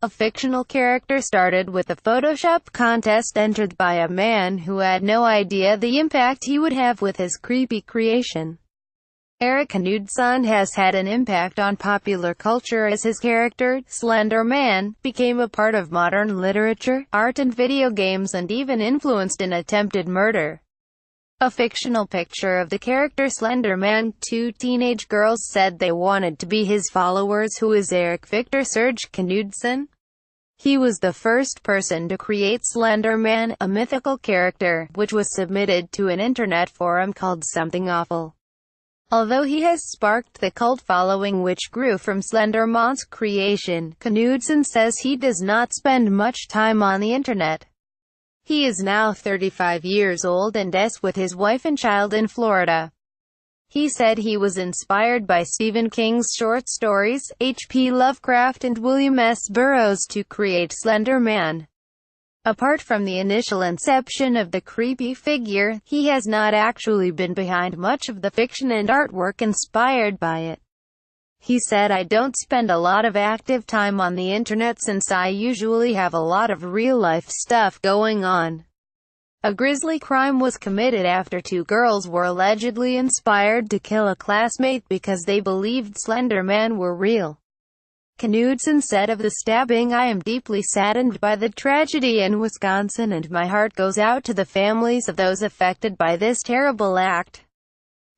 A fictional character started with a Photoshop contest entered by a man who had no idea the impact he would have with his creepy creation. Knudsen has had an impact on popular culture as his character, Slender Man, became a part of modern literature, art and video games and even influenced an attempted murder. A fictional picture of the character Slender Man. Two teenage girls said they wanted to be his followers. Who is Eric Victor Serge Knudsen? He was the first person to create Slender Man, a mythical character, which was submitted to an internet forum called Something Awful. Although he has sparked the cult following which grew from Slender Man's creation, Knudsen says he does not spend much time on the internet. He is now 35 years old and is with his wife and child in Florida. He said he was inspired by Stephen King's short stories, H.P. Lovecraft and William S. Burroughs to create Slender Man. Apart from the initial inception of the creepy figure, he has not actually been behind much of the fiction and artwork inspired by it. He said, "I don't spend a lot of active time on the internet since I usually have a lot of real-life stuff going on." A grisly crime was committed after two girls were allegedly inspired to kill a classmate because they believed Slender Man were real. Knudsen said of the stabbing, "I am deeply saddened by the tragedy in Wisconsin and my heart goes out to the families of those affected by this terrible act."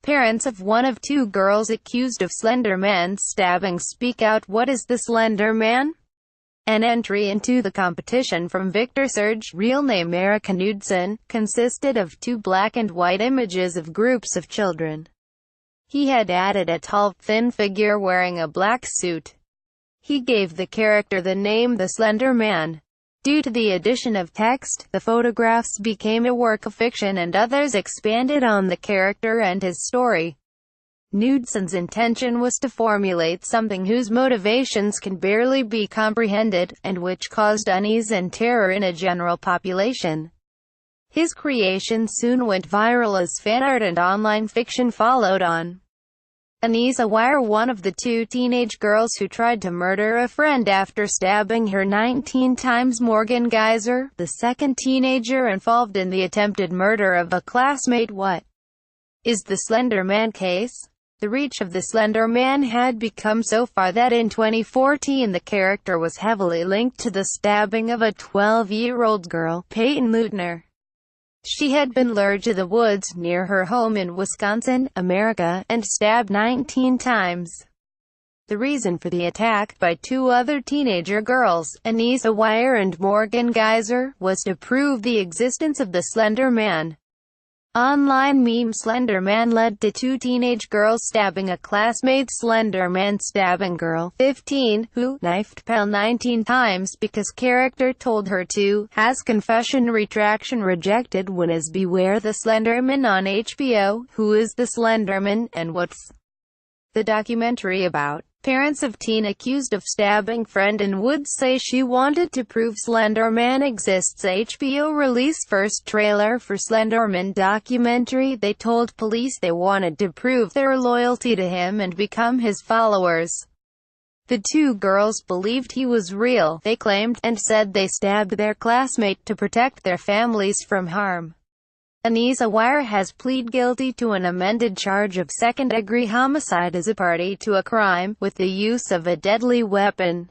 Parents of one of two girls accused of Slender Man's stabbing speak out. What is the Slender Man? An entry into the competition from Victor Serge, real name Eric Knudsen, consisted of two black and white images of groups of children. He had added a tall, thin figure wearing a black suit. He gave the character the name The Slender Man. Due to the addition of text, the photographs became a work of fiction and others expanded on the character and his story. Knudsen's intention was to formulate something whose motivations can barely be comprehended, and which caused unease and terror in a general population. His creation soon went viral as fan art and online fiction followed on. Anisa Wire, one of the two teenage girls who tried to murder a friend after stabbing her 19 times. Morgan Geyser, the second teenager involved in the attempted murder of a classmate. What is the Slender Man case? The reach of the Slender Man had become so far that in 2014 the character was heavily linked to the stabbing of a 12-year-old girl, Peyton Leutner. She had been lured to the woods near her home in Wisconsin, America, and stabbed 19 times. The reason for the attack, by two other teenager girls, Anisa Wire and Morgan Geyser, was to prove the existence of the Slender Man. Online meme Slender Man led to two teenage girls stabbing a classmate. Slender Man stabbing girl, 15, who knifed pal 19 times because character told her to, has confession retraction rejected. When is Beware the Slenderman on HBO? Who is the Slenderman, and what's the documentary about? Parents of teen accused of stabbing friend in woods say she wanted to prove Slender Man exists. HBO release first trailer for Slenderman documentary. They told police they wanted to prove their loyalty to him and become his followers. The two girls believed he was real, they claimed, and said they stabbed their classmate to protect their families from harm. Anisa Wire has pleaded guilty to an amended charge of second-degree homicide as a party to a crime, with the use of a deadly weapon.